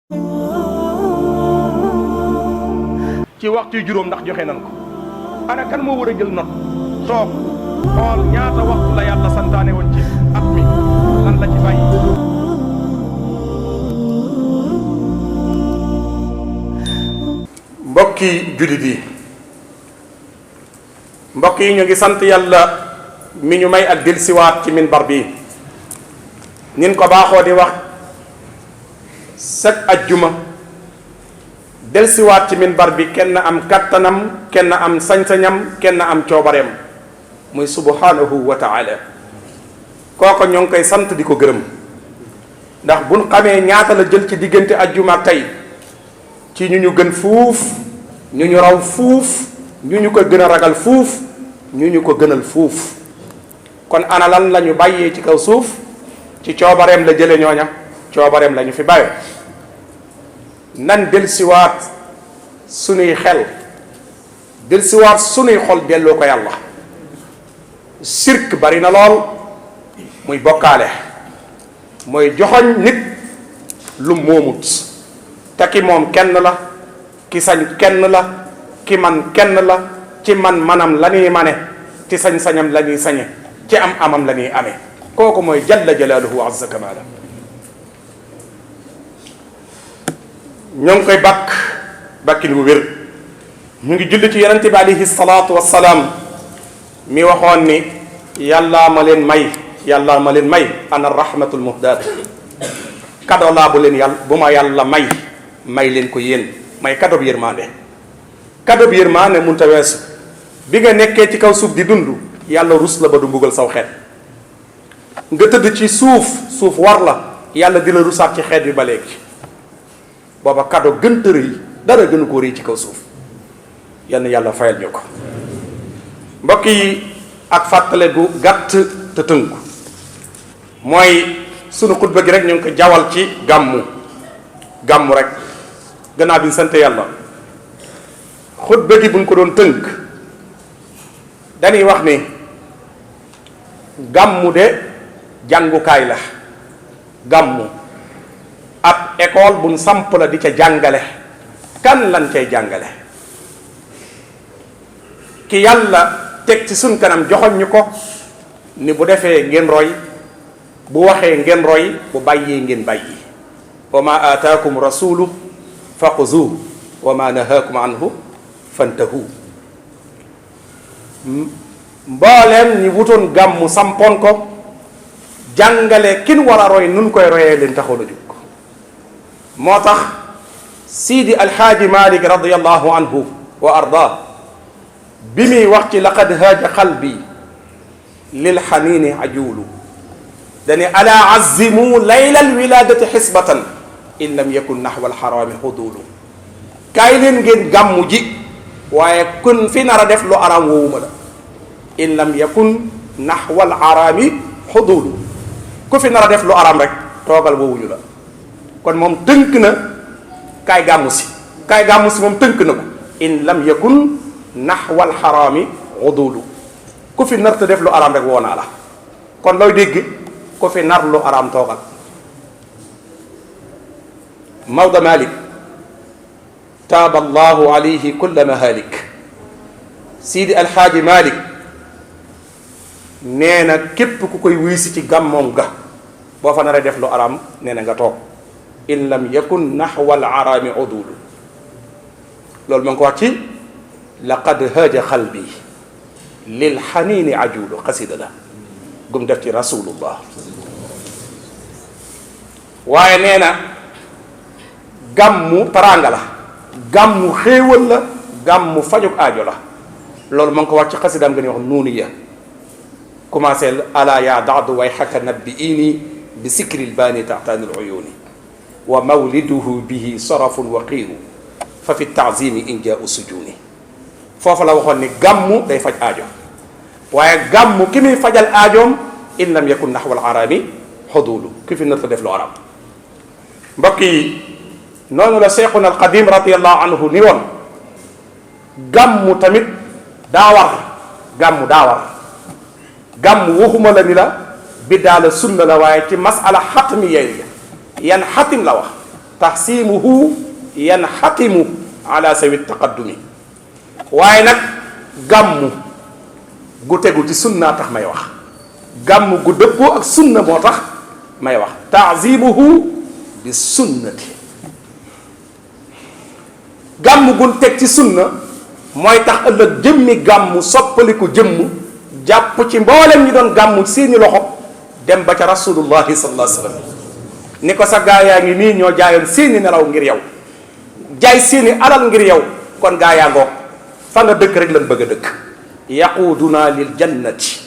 ci waxtu juróom ndax joxe nan ko ana kan moo war a jël not toog xool ñaata waxtu la yàlla santaane woon ci at mi lan la ci bàyyi. mbokki jullit yi mbokk yi ñu ngi sant yàlla mi ñu may ak delsiwaat ci minbar bi nin ko baaxoo di wax chaque ajjuma delsiwaat ci minbar bi kenn am kattanam kenn am sañ-sañam kenn am coobareem muy subhanahu wa taala kooko ñoo ngi koy sant di ko gërëm ndax buñ xamee ñaata la jël ci diggante ajjuma ak tey ci ñu ñu gën fuuf ñu ñu raw fuuf ñu ñu ko gën a ragal fuuf ñu ñu ko gënal fuuf kon ana lan la ñu bàyyee ci kaw suuf ci coobareem la jële ñooña coobareem la ñu fi bàyyi nan delsiwaat sunuy xel delsiwaat sunuy xol delloo ko yàlla. sirk bari na lool muy bokkaale mooy joxoñ nit lu moomut te ki moom kenn la ki sañ kenn la ki man kenn la ci manam la ñuy mane ci sañ-sañam la ñuy sañe ci amam la ñuy amee kooku mooy jalla jalaaluhu wa azza kamaala. ñoo ngi koy bakkin wu wér ñu ngi julli ci yonente bi alayhi salaatu wassalaam mi waxoon ni yàllaa ma leen may ana rahmatul muhdaat kado laa bu ma yàlla may leen ko yéen may kado bi yërmaande munta weesu bi nga nekkee ci kaw suuf di dund yàlla rus la ba du mbugal saw xeet nga tëdd ci suuf war la yàlla di la rusaat ci xeet bi ba léegi booba kado gën tër yi dara gënu ko rëy ci kaw suuf yenn yàlla fayal ñu ko. mbokk yi ak fàttale gu gàtt te tënku mooy sunu xutba gi rek ñu ngi ko jawal ci gàmmu rek gannaaw bi ñu sant yàlla xutba gi buñ ko doon tënk dañuy wax ni gàmmu de jàngukaay la gàmmu ab école buñ samp la di ca jàngale kan lan cay jàngale ki yàlla teg ci suñ kanam joxoñ ñu ko ni bu defee ngeen roy bu waxee ngeen roy bu bàyyee ngeen bàyyi wa ma aataakum rasulu faxuzuhu wa ma nahaakum anhu fantahu. mbooleem ñi wutoon gàmmu sampoon ko jàngale kin war a roy nun koy royee leen taxoon a jóg moo tax Sidi Alxaaji Malik radiallahu anhu wa arda bi muy wax ci laqad haaja qalbi lil xaniini ajuulu dani ala azimu layla alwiladati xisbatan in lam yakun naxwa alxaraami xuduulu kaay leen ngeen gàmmu ji waaye kun fi nar a def lu araam woowuma la in lam yakun naxwa alxaraami xuduulu ku fi nar a def lu araam rek toogal woowuñu la kon moom tënk na kaay gàmmu si moom tënk na ko in lam yakun naxwal xaraami udulu ku fi nar te def lu araam rek woo naa la kon looy dégg ku fi nar lu araam toogal. Maodo Malick taaba allahu alayhi kulla mahalik Sidi Alxaaji Malick nee na képp ku koy wuy si ci gàmmoom ga boo fa nar a def lu araam nee na nga toog in lam yakun naxwal araami udulu loolu ma ngi ko wax ci laqad haaja qalbi lil xaniini ajuulu xasida la gum def ci rasulullah waaye nee na gàmmu taraanga la gàmmu xéewal la gàmmu fajuk aajo la loolu ma ngi ko wax ci xasidaam nga ni wax nuuniya commencé ala yaa daadu way xaka nabbiini bi sikril baani taxtaanil uyuuni wa mawliduhu bihi sarafun wa qiiru fa fi taazimi in jaau sujuni foofu la waxoon ni gàmmu day faj aajo waaye gàmmu ki muy fajal aajoom in lam yakun naxwal araami xuduulu ki fi nar ta def lu araam. mbokk yi noonu la Cheikhuna Alqadim radiallahu anhu ni woon gàmmu tamit daa war gàmmu waxuma la ni la biddaa la sunna la waaye ci masala xatmi yeey yan xatim la wax tahsimuhu yanxatimu ala sawi taqaddumi waaye nag gàmmu gu tegu ci sunna tax may wax gàmmu gu dëppoo ak sunna moo tax may wax taazimuhu bi sunnati gàmmu gun teg ci sunna mooy tax ëllëg jëmmi gàmmu soppaliku jëmm jàpp ci mboolem ñi doon gàmmu seeni loxo dem ba ca rasulullahi sallallahu alayhi wa sallam ni ko sa gaa yaa ngi nii ñoo jaayoon seeni nelaw ngir yow jaay seeni alal ngir yow kon gaa yaa ngoog fa nga dëkk rek lan bëgg a dëkk yaquuduna lil jannati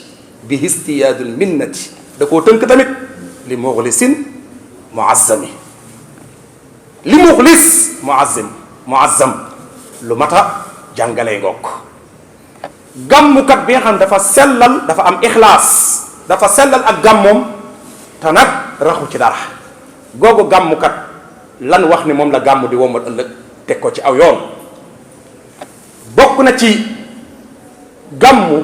bi histiyaadul minnati da koo tënk tamit li muxlisin muazzami li muxlis muazzam lu mata jàngalee ngoog gàmmukat bi nga xam dafa sellal dafa am ixlaas dafa sellal ak gàmmoom te nag raxu ci dara googu gàmmukat lan wax ni moom la gàmm di womal ëllëg teg ko ci aw yoon bokk na ci gàmmu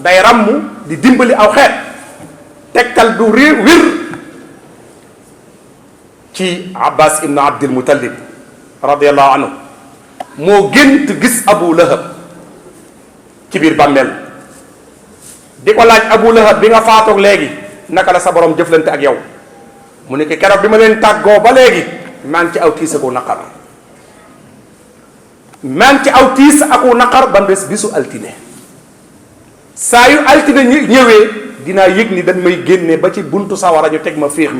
day ràmmu di dimbali aw xeet tegtal du wir ci abbas ibnu abdil mutallib radiallahu anhu moo gént gis abu lahab ci biir bàmmeel di ko laaj abu lahab bi nga faatoog léegi naka la sa borom jëflante ak yow mu ne ko keroog bi ma leen tàggoo ba léegi maa ngi ci aw tiis aku naqar maa ngi ci aw tiis aku naqar ba bés bisu altine saa yu altine ñëwee dinaa yëg ni dañ may génne ba ci buntu sawara ñu teg ma féex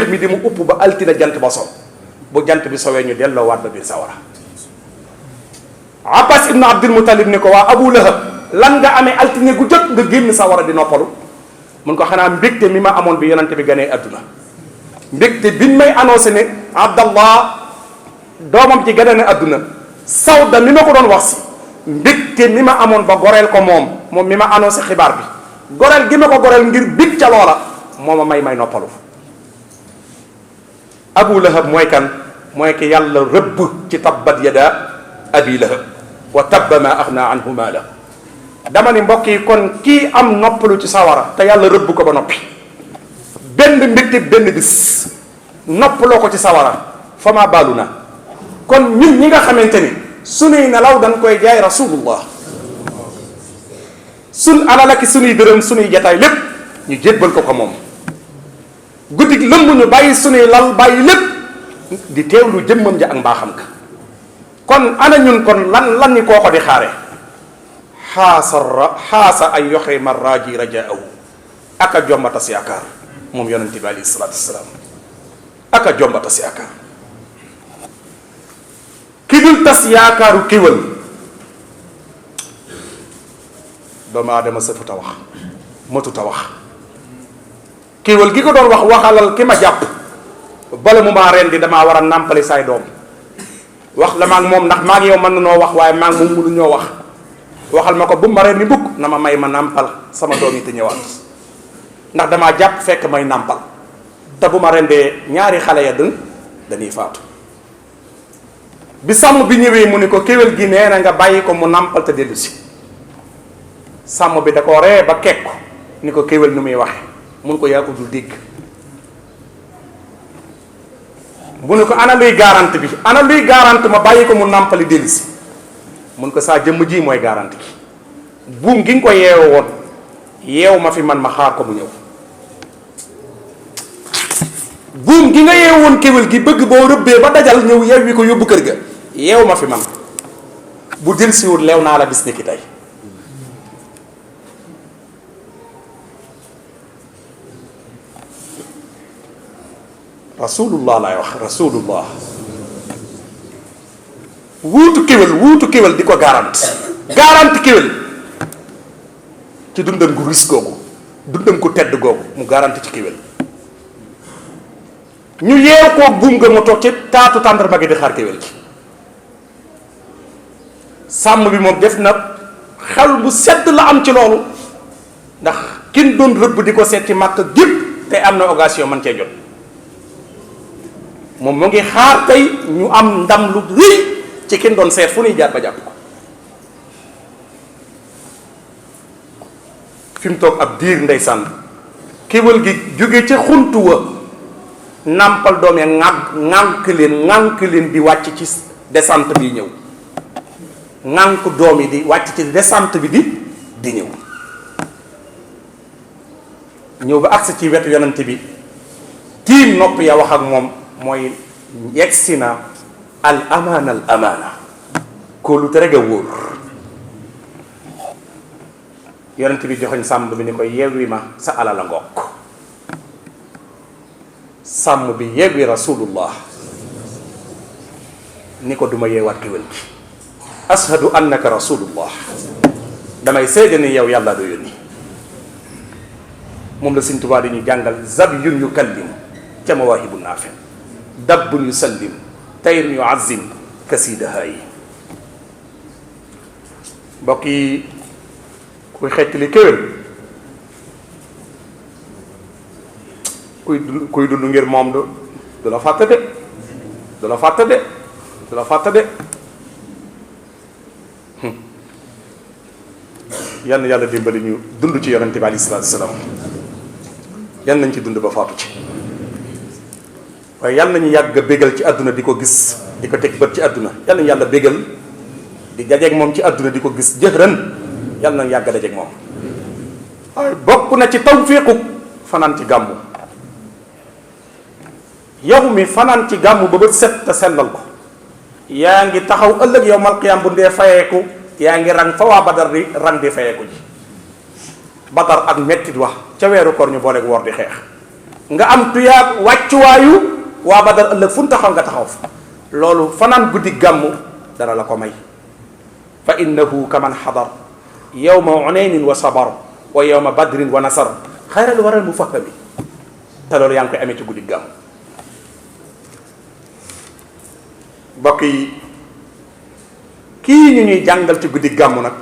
mi di mu upp ba altine jant ba so bu jant bi sowee ñu delloo waat ba biir sawara abbas ibnu abdul muttalib ni ko waa abu lahab lan nga amee altine gu jot nga génn sawara di noppalu mun ko xanaa mbégte mi ma amoon bi yonante bi ganee adduna mbégte biñ may annoncé ne abdallah doomam ci gane ne adduna sawda mi ma ko doon wax si mbégte mi ma amoon ba goreel ko moom mi ma annoncé xibaar bi goreel gi ma ko goreel ngir bég ca loola moo ma may noppalu abu lahab mooy kan mooy ki yàlla rëbb ci tabbat yada abi lahab wa tabba ma axna anhu maala dama ni mbokk yi kon kii am noppalu ci sawara te yàlla rëbb ko ba noppi benn mbégte benn bis noppaloo ko ci sawara fa ma baalu na kon ñun ñi nga xamante ni sunuy nelaw dañ koy jaay rasulullah sun alal ak sunuy dërëm sunuy jataay lépp ñu jébbal ko moom guddi lëmb ñu bàyyi sunuy lal bàyyi lépp di teewlu jëmmam ja ak mbaaxam ka kon ana ñun kon lan ni koo ko di xaare xaasa ay yoxrima raji rajaahu aka jombata si yaakaar moom yonente bi alayhi salaatu wasalaam aka jombata si yaakaar ki dul tas yaakaaru kéwal doomu aadama sëfuta wax matuta wax kéwal gi ko doon waxalal ki ma jàpp bala mu maa ren di damaa war a nàmpali saay doom wax la maag moom ndax maag yow mën na noo wax waaye maag moom mënu ñoo wax waxal ma ko bu ma ren ni bukk na ma may ma nàmpal sama doom yi te ñëwaat ndax damaa jàpp fekk may nàmpal te bu ma rendee ñaari xale ya dañuy faatu bi sàmm bi ñëwee mu ni ko kéwél gi nee na nga bàyyi ko mu nàmpal te dellu si sàmm bi da ko ree ba kekk ko ni ko kéwél nu muy waxe mun ko yaa ko dul dégg mu ne ko ana luy garante bi ana luy garante ma bàyyi ko mu nàmpali dellu si mun ko saa jëmm ji mooy garante gi buum gi nga ko yeewo woon yeew ma fi man ma xaar ko mu ñëw buum gi nga yeew woon kéwél gi bëgg boo rëbbee ba dajal ñëw yeew wi ko yóbbu kër ga yeew ma fi man bu del siwut leew naa la bis ni ki tey rasulullah laay wax rasulullah wuutu kéwél di ko garante kéwél ci dundam gu ris googu dundam ku tedd googu mu garante ci kéwél ñu yeew koo buum nga mu toog ci taatu tàndarma gi di xaar kéwél gi sàmm bi moom def na xel bu sedd la am ci loolu ndax kin doon rëbb di ko seet ci màkk gépp te am na occasion man cee jot moom mu ngi xaar tey ñu am ndam lu rëy ci kin doon seet fu ñuy jaar ba jàpp ko fi mu toog ab diir ndeysaan kéwél gi jóge ca xuntu wa nàmpal doom ya ŋànk leen di wàcc ci descente bi ñëw ŋànk doom yi di wàcc ci descente bi di ñëw ba agsi ci wetu yonent bi tiim nopp ya wax ak moom mooy yegsi na al amaana kóolu te rek a wóor yonent bi joxoñ sàmm bi ni ko yewwi ma sa alal a ngokk sàmm bi yewwi rasulullah ni ko duma yeewaat kéwél gi ashadu annaka rasulullah damay seede ni yow yàlla do yónni moom la Sëñ Tuubaa dañuy jàngal zabyun yukallim ca mawaahibu naafi dabbun yusallim tayrun yuazzim kasidaha yi mbokk yi kuy xetti li kéwél kuy dund ngir moom du la fàtte de yal na yàlla dimbali ñu dund ci yonente bi alayhi salaatu salaam yal nañ ci dund ba faatu ci waaye yal nañu yàgg a bégal ci àdduna di ko gis di ko teg bët ci àdduna yal nañu yàlla bégal di dajeeg moom ci àdduna di ko gis jëxëran yal nañu yàgg a dajeeg moom waaye bokk na ci tawfiiqu fanaan ci gàmmu yow mi fanaan ci gàmmu ba bët set te sellal ko yaa ngi taxaw ëllëg yow mal qiyaam bu ndee fayeeku yaa ngi rang fa waa badar di rang di fayeeku ji badar ak mettit wax ca weeru koor ñu booleeg woor di xeex nga am tuyaab wàccuwaayu waa badar ëllëg fu ñu taxaw nga taxaw fa loolu fanaan guddi gàmmu dara la ko may fa innahu kaman xadar yawma unaynin wa sabar wa yawma badrin wa nasar xayral waral mu fahami te loolu yaa ngi koy amee ci guddi gàmmu mbokk yi kii ñu ñuy jàngal ci guddi gàmmu nag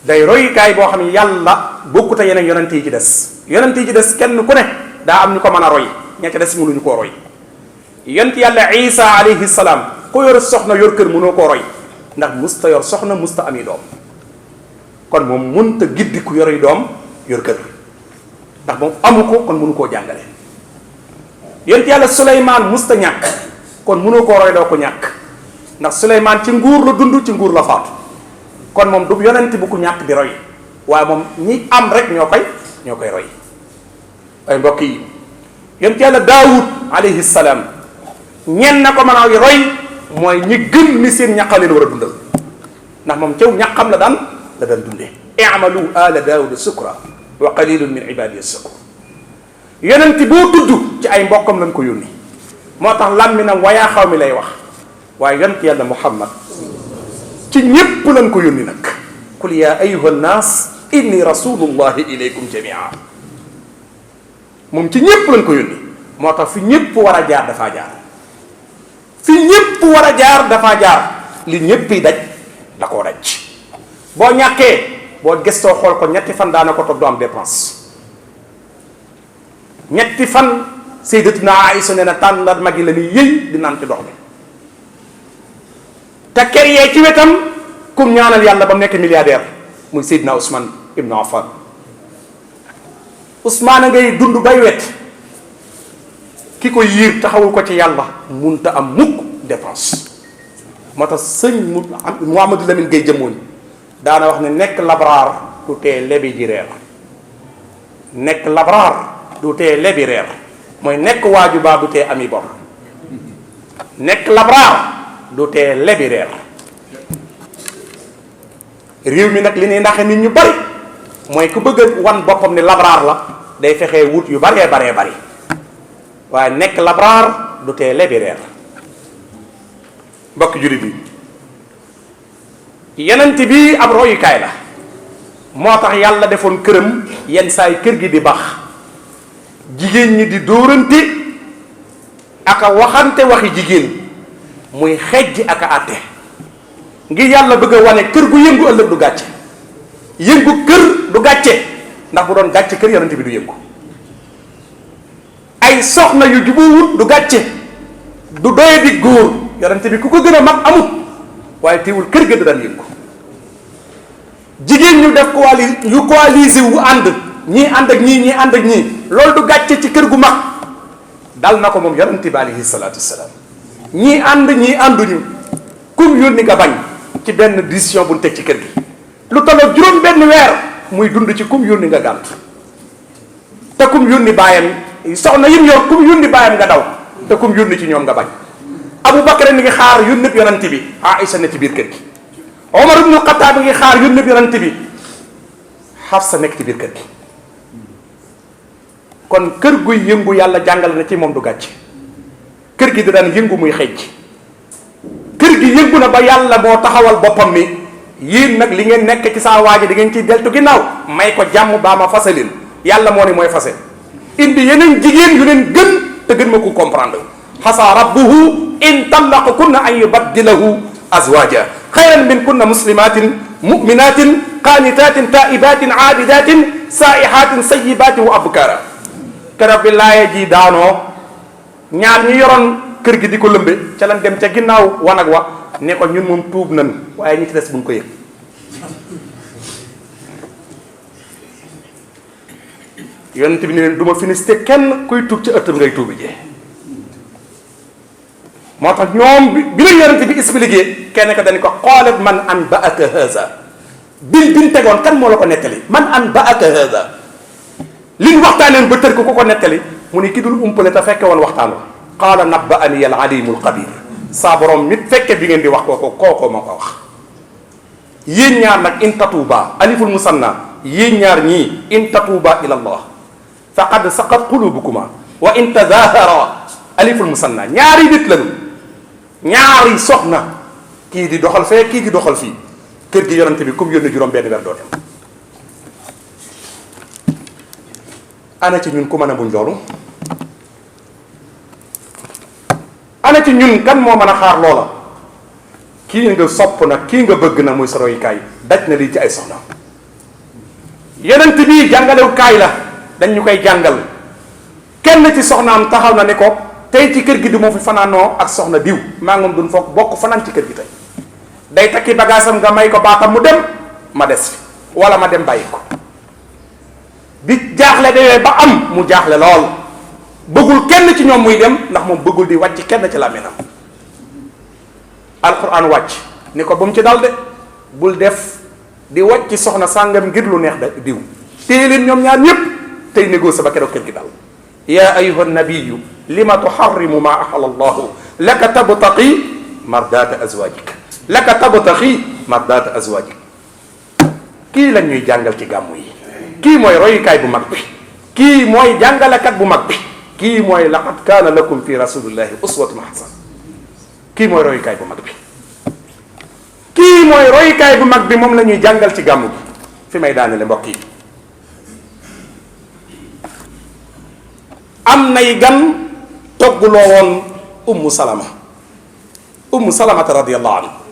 day royukaay boo xam ne yàlla bokkut ak yeneen yonent yi ci des kenn ku ne daa am ñu ko mën a roy ña ca des mënuñu koo roy yonent yàlla isa alayhi salaam ku yor soxna yor kër mënoo koo roy ndax musta yor soxna musta ami doom kon moom mënta giddi ku yori doom yor kër ndax moom amu ko kon mënu koo jàngale yonent yàlla Suleymaan musta ñàkk kon mënoo koo roy doo ko ñàkk ndax Suleymaan ci nguur la dund ci nguur la faatu kon moom du yonent bu ku ñàkk di roy waaye moom ñi am rek ñoo koy roy ay mbokk yi yonent yàlla Daawud alayhi salaam ñenn na ko mën a roy mooy ñi gëm ni seen ñaqa leen war a dundal ndax moom caw ñaqam la daan dundee i'malu ala Daawuda shukra wa qalilun min ibadiya shakur yonent boo tudd ci ay mbokkam lañ ko yónni moo tax làmminam wayaa xaw mi lay wax waaye yonent yàlla Muhammad ci ñépp lañ ko yónni nag qul ya ayuha nnaas inni rasulullahi ilaykum jamia moom ci ñépp lañ ko yónni moo tax fi ñépp war a jaar dafaa jaar li ñépp yi daj da koo daj boo ñàkkee boo gëstoo xool ko ñetti fan daana ko toog du am dépense ñetti fan sayyidatuna Aïsa nee na tànn mag yi la ñuy yëy di naan ci dox bi te kër yee ci wetam kum ñaanal yàlla ba mu nekk milliardaire muy Seydina Ousmane Ibn Affan Ousmane a ngay dund bay wet ki ko yiir taxawul ko ci yàlla munta am mukk dépense moo tax sëñ Mouhamadou Lamine Gueye jëmooñ daana wax ne nekk labraar du tee lebi ji reer nekk labraar du tee lebi reer mooy nekk waaju baa du tee ami bor nekk labraar du tee lebi reer réew mi nag li ñuy ndaxe nit ñu bari mooy ku bëgg a wan boppam ni labraar la day fexee wut yu baree bari waaye nekk labraar du tee lebi reer mbokk jullit bi yenent bi ab royukaay la moo tax yàlla defoon këram yenn saay kër gi di baax jigéen ñi di dóorante ak a waxante waxi jigéen muy xejj ak a àtte ngir yàlla bëgg a wane kër gu yëngu ëllëg du gàcce yëngu kër du gàcce ndax bu doon gàcce kër yonent bi du yëngu ay soxna yu jubuwut du gàcce du doye di góor yonent bi ku ko gën a mag amut waaye teewul kër ga da daan yëngu jigéen ñu def coalisé wu ànd ñii ànd ak ñii loolu du gàcce ci kër gu mag dal na ko moom yonente bi alayhi salaatu wasalaam. ñii ànd ñii ànduñu kum yónni nga bañ ci benn décision bu ñu teg ci kër gi lu tolloo juróom benn weer muy dund ci kum yónni nga gànt te kum yónni bàyyam soxna yim yor kum yónni bàyyam nga daw te kum yónni ci ñoom nga bañ. Abu Bakar mi ngi xaar yónnib yonante bi Aïcha ne ci biir kër gi Omar ibnul Xattaab mi ngi xaar yónnib yonante bi Xafsa nekk ci biir kër gi kon kër guy yëngu yàlla jàngale na ci moom du gàcc kër gi da daan yëngu muy xëj kër gi yëngu na ba yàlla moo taxawal boppam mi yéen nag li ngeen nekk ci saa waaji di ngeen ciy deltu ginnaaw may ko jàmm baa ma fase leen yàlla moo ni mooy fase indi yeneen jigéen yu leen gën te gën ma ko comprendre xasa rabbuhu in tallaqakunna an yubaddilahu azwaja xayran min kunna muslimatin muminatin qanitatin taibatin abidatin saihatin sayibatin wa abkara keroog bi laaye ji daanoo ñaar ñi yoroon kër gi di ko lëmbe ca lan dem ca ginnaaw wanag wa ne ko ñun moom tuub nan waaye ñi ci des buñ ko yëg yonent bi ne leen du ma finisté kenn kuy tuub ci ëttam ngay tuubi jee moo tax ñoom bi la yonent bi expliqué kenn ka dañ ko qaalat man an ba'aka haza biñ tegoon kan moo la ko nettali man an ba'aka haza liñ waxtaaneen ba tër ko ko nettali mu ni ki dul umpale te fekke woon waxtaan wa qaala nabba'ani al alimul xabir saa borom mit fekke bi ngeen di wax kooko ma ko wax yéen ñaar nag in tatuuba aliful musanna yéen ñaar ñii in tatuuba ila allah faqad saqat qulubukuma wa in tadahara aliful musanna ñaari nit lañu ñaari soxna kii di doxal fee kii di doxal fii kër gi yonante bi comme yónne juróom benn weer doo dem ana ci ñun ku mën a buñ loolu ana ci ñun kan moo mën a xaar loola kii nga sopp nag kii nga bëgg na muy sa royukaay daj na lii ci ay soxna yonent bi jàngalewukaay la dañ ñu koy jàngal kenn ci soxnaam taxaw na ne ko tey ci kër gi du ma fi fanaanoo ak soxna diw maa ngi moom duñ foog bokk fanaan ci kër gi tey day takki bagaasam nga may ko baatam mu dem ma des fi wala ma dem bàyyi ko bi jaaxle demee ba am mu jaaxle lool bëggul kenn ci ñoom muy dem ndax moom bëggul di wàcc kenn ci làmmiñam alquran wàcc ni ko bu mu ci dal de bul def di wàcc soxna sàngam ngir lu neex da diw téye leen ñoom ñaar ñépp tey négocier ba keroog kër gi dal ya ayuha nabiyu lima tuharrimu ma ahalla allahu laka tabtaqi mardata azwajik laka tabtaqi mardata azwajik kii lañ ñuy jàngal ci gàmmu yi kii mooy royukaay bu mag bi kii mooy jàngalekat bu mag bi kii mooy laqad kaana lakum fi rasulillahi uswatun hasana kii mooy royukaay bu mag bi kii mooy royukaay bu mag bi moom la ñuy jàngal ci gàmmu bi fi may daanele mbokk yi am nay gan togguloo woon ummu salamata radiyallahu anha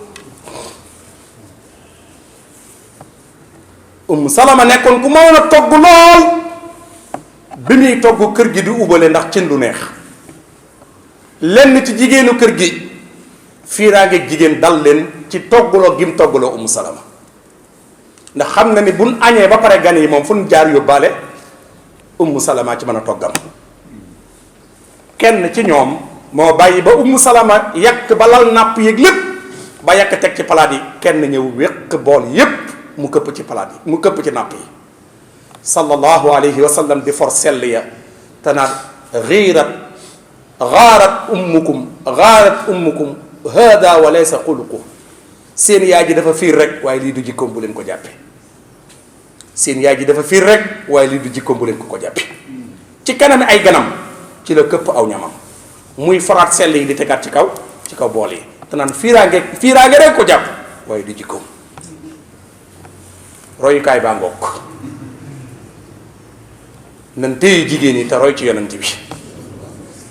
ummu salama nekkoon ku mënoon a togg lool bi muy togg kër gi di ubale ndax cin lu neex lenn ci jigéenu kër gi fiiraange jigéen dal leen ci togguloo gim togguloo ummu salama ndax xam na ni buñ añee ba pare gan yi moom fu ñu jaar yóbbaale ummu salama ci mën a toggam kenn ci ñoom moo bàyyi ba ummu salama yàq ba lal nàpp yéeg lépp ba yàq teg ci palaat yi kenn ñëw wéq bool yépp mu këpp ci palaat yi mu këpp ci nàpp yi sallallahu alayhi wa sallam di for sell ya te naan gaarat ummukum hada wa laysa xuluqu seen yaay ji dafa fiir rek waaye lii du jikkoom bu leen ko jàppe seen yaay ji dafa fiir rek waaye lii du jikkoom bu leen ko jàppe ci kanami ay ganam ci la këpp aw ñamam muy faraat sell yi di tegaat ci kaw bool yi te naan fiiraange rek ko jàpp waaye du jikkoom royukaay baa ngoog nan téye jigéen yi te roy ci yonent bi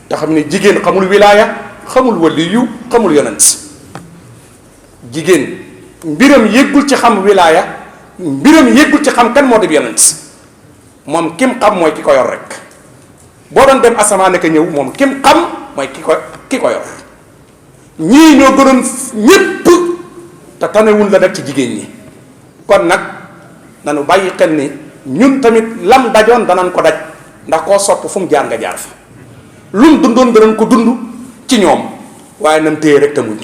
te xam ne jigéen xamul wilaaya xamul waliyu xamul yonent jigéen mbiram yëggul ci xam wilaaya mbiram yëggul ci xam kan moo def yonent moom kim xam mooy ki ko yor rek boo doon dem asamaan naka ñëw moom kim xam mooy ki ko yor ñii ñoo gënoon ñépp te tanewul la nag ci jigéen ñi kon nag nanu bàyyi xel ni ñun tamit lam dajoon danañ ko daj ndax koo sopp fu mu jaar nga jaar fa lum dundoon danañ ko dund ci ñoom waaye nam téye rek te muñ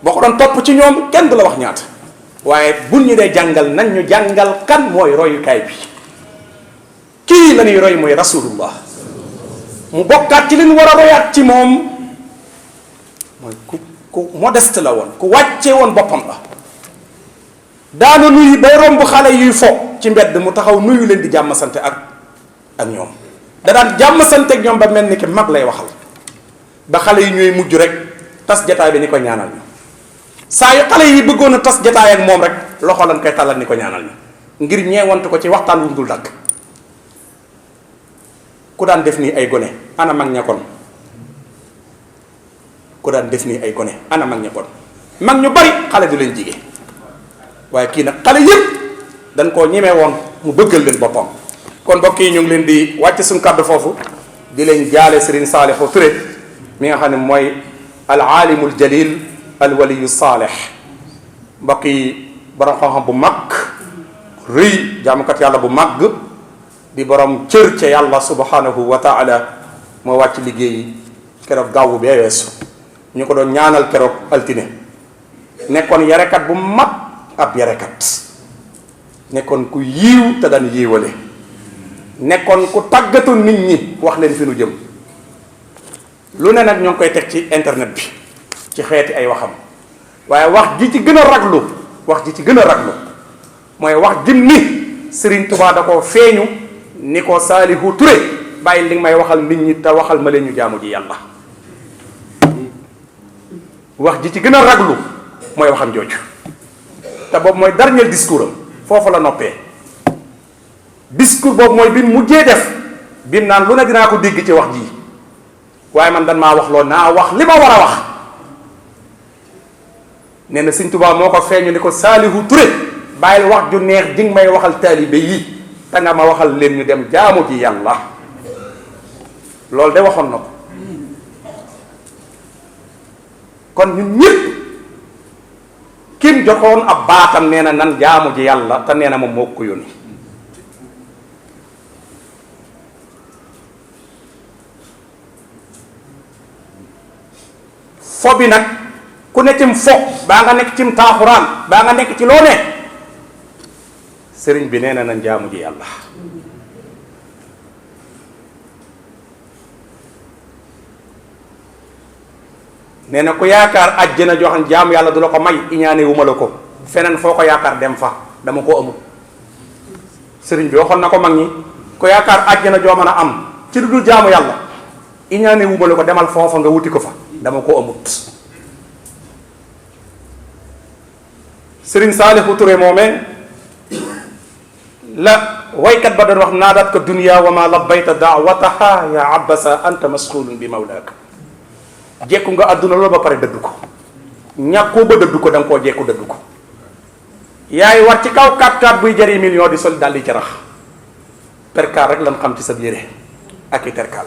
boo ko doon topp ci ñoom kenn du la wax ñaata waaye buñ ñu dee jàngal nañ ñu jàngal kan mooy royukaay bi kii la ñuy roy mooy rasulullah mu bokkaat ci li ñu war a royaat ci moom mooy ku modeste la woon ku wàccee woon boppam la daana nuyu bay romb xale yuy fo ci mbedd mu taxaw nuyu leen di jàmm sante ak ñoom da daan jàmm sante ak ñoom ba mel ni ki mag lay waxal ba xale yi ñooy mujj rek tas jataay bi ni ko ñaanal ñu saa yu xale yi bëggoon a tas jataay ak moom rek loxo lañ koy tàllal ni ko ñaanal ñu ngir ñeewante ko ci waxtaan wuñ dul dàkk ku daan def nii ay gone ana mag ña kon ku daan def nii ay gone ana mag ña kon mag ñu bari xale du leen jige waaye kii nag xale yëpp dañ koo ñemee woon mu bëggal leen boppam kon mbokk yi ñu ngi leen di wàcc suñu kàddu foofu di leen jaale Serigne Saliou Touré mi nga xam ne mooy al aalimul jalil al waliyu saalih mbokk yi borom xam-xam bu mag rëy jaamukat yàlla bu mag di borom cër ca yàlla subhanahu wa taala moo wàcc liggéey keroog gàwwu bee weesu ñu ko doon ñaanal keroog altine nekkoon yarekat bu mag ab yarekat nekkoon ku yiiw te daan yiiwale nekkoon ku tàggatu nit ñi wax leen fi nu jëm lu ne nag ñoo ngi koy teg ci internet bi ci xeeti ay waxam waaye wax ji ci gën a raglu mooy wax jim ni Serigne Touba da koo feeñu ni ko Saliou Touré bàyyi li nga may waxal nit ñi te waxal ma leen ñu jaamu ji yàlla wax ji ci gën a raglu mooy waxam jooju te boobu mooy dernier discours am foofu la noppee discours boobu mooy bi mujjee def bim naan lu ne dinaa ko dégg ci wax ji waaye man dan maa wax loolu naa wax li ma war a wax nee na Sëñ Tuubaa moo ko feeñu ni ko Saliou Touré bàyyil wax ju neex ji nga may waxal taalibe yi te nga ma waxal leen ñu dem jaamu ji yàlla loolu de waxoon na ko kon ñun ñëpp kim joxoon ab baatam nee na nan jaamu ji yàlla te nee na moom moo ko yónni fo bi nag ku ne cim fo baa nga nekk cim taaxuraan baa nga nekk ci loo ne sëriñ bi nee na nan jaamu ji yàlla nee na ku yaakaar àjjana joo xam jaamu yàlla du la ko may iñaane wu ma la ko feneen foo ko yaakaar dem fa dama ko amul sëriñ bi waxoon na ko mag ñi ku yaakaar àjjana joo mën a am ci lu dul jaamu yàlla iñaane wu ma la ko demal foofa nga wuti ko fa dama ko amut sëriñ Saliou Touré moomee la waykat ba doon wax naadat ko dunya wa ma labbayta daawataha ya abasa anta masxulun bi mawlaaka jekku nga àdduna loolu ba pare dëddu ko ñàkkoo ba dëddu ko da nga koo jekku dëddu ko yaay war ci kaw 4x4 buy jëri million di sol daal di ci rax perkaal rek lan xam ci sa yére ak i terkaal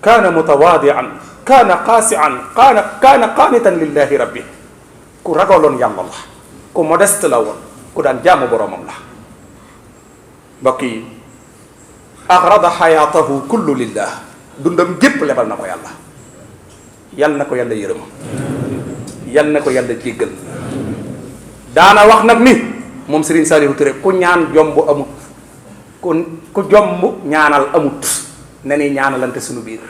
kaana mutawaadian kaana qaasian kaana qaanitan lillahi rabbi ku ragaloon yàlla la ku modeste la woon ku daan jaamu boroomam la mbokk yi axrada xayaatahu kullu lillah dundam gépp lebal na ko yàlla yal na ko yàlla yërëm yal na ko yàlla jéggal daana wax nag ni moom Serigne Saliou Touré ku ñaan jomb amut ku jomb ñaanal amut ne ni ñaanalante suñu biir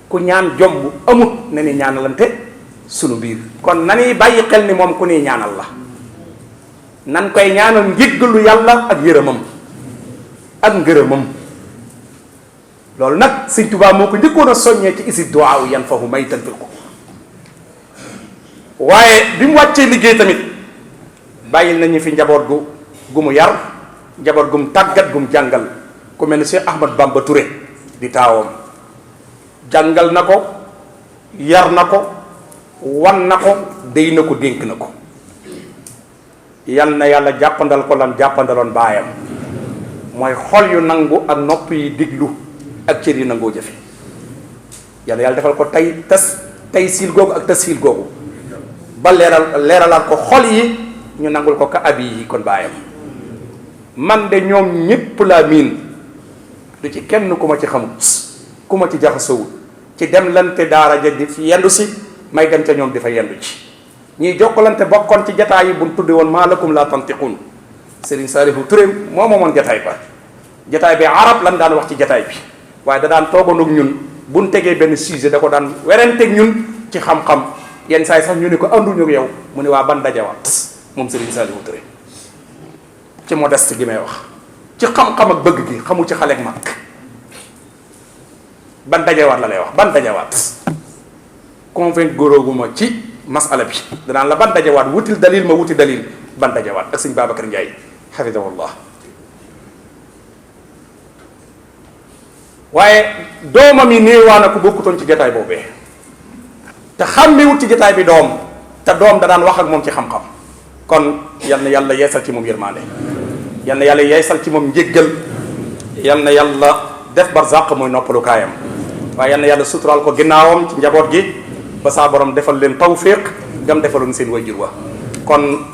ku ñaan jomb amut ne ni ñaanalante sunu biir kon nanuy bàyyi xel ni moom ku nuy ñaanal la nan koy ñaanal njéggalu yàlla ak yërëmam ak ngërëmam loolu nag Sëñ Tuubaa moo ko njëkkoon a soññee ci isi duwaaw yan fahu may tanfir ko waaye bi mu wàccee liggéey tamit bàyyil nañu fi njaboot gu mu yar njaboot gu mu tàggat gu mu jàngal ku mel ni Cheikh Ahmad Bamba Touré di taawam jàngal na ko yar na ko wan na ko déy na ko dénk na ko yal na yàlla jàppandal ko lam jàppandaloon baayam mooy xol yu nangu ak nopp yi diglu ak cër yu nangoo jëfe yàlla defal ko tey siil googu ak tas siil googu ba leeralaat ko xol yi ñu nangul ko ka abi yi kon baayam man de ñoom ñépp laa miin du ci kenn ku ma ci xamut ku ma ci jaxasowul ci dem lante daara ja di fi yendu si may dem ca ñoom di fa yendu ci ñiy jokkalante bokkoon ci jataay yi buñ tudde woon maa lakum la tantiqun Serigne Saliou Touré moo moomoon jataay ba jataay bi arab lan daan wax ci jataay bi waaye da daan toogoon ak ñun buñ tegee benn sujet da ko daan werenteeg ñun ci xam-xam yenn saa yi sax ñu ne ko anduñu ak yow mu ne waa ban dajawaat moom Serigne Saliou Touré ci modeste gi may wax ci xam-xam ak bëgg gi xamul ci xale ak mag ban dajawaat la lay wax ban dajawaat convaincre góoróoguma ci masala bi danaan la ban dajawaat wutil dalil ma wuti dalil ban dajawaat ak sëñ Babacar Ndiaye xafidahullah waaye doomam yi néewaa na ko bokkutoon ci jataay boobee te xàmmewut ci jataay bi doom te doom da daan wax ak moom ci xam-xam kon yal na yàlla yeesal ci moom yërmaande yal na yàlla yeesal ci moom njéggal yal na yàlla def barzaq mooy noppalu kaayam waaye yal na yàlla suturaal ko ginnaawam ci njaboot gi ba saa borom defal leen tawfiq gam defaloon seen wajur wa kon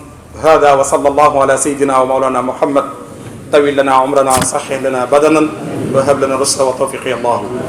hada wa sallallahu ala sayidina wa mawlana muhammad tawil lana umrana sahih lana badanan wa hab lana rusda wa tawfiq ya allah